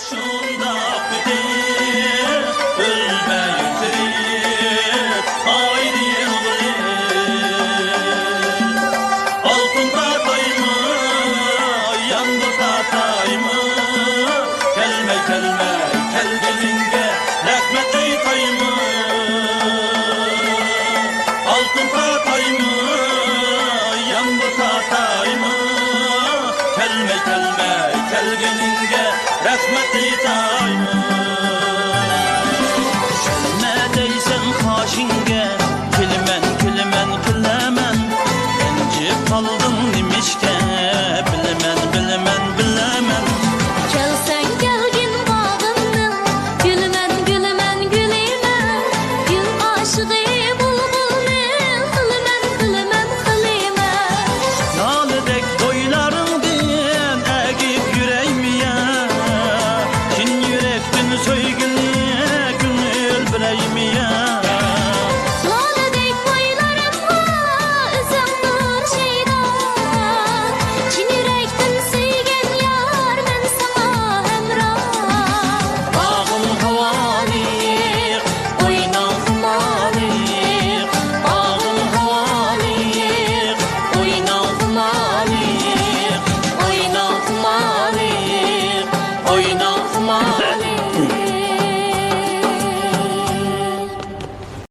şunda bitir, ölmeyi tirir, haydi oğlum. Altın tatayımı, yandı tatayımı, gelme gelme, gelgeninge, rahmet eytayımı. Altın tatayımı, yandı tatayımı, gelme gelme, gelgeninge, rahmet eytayımı.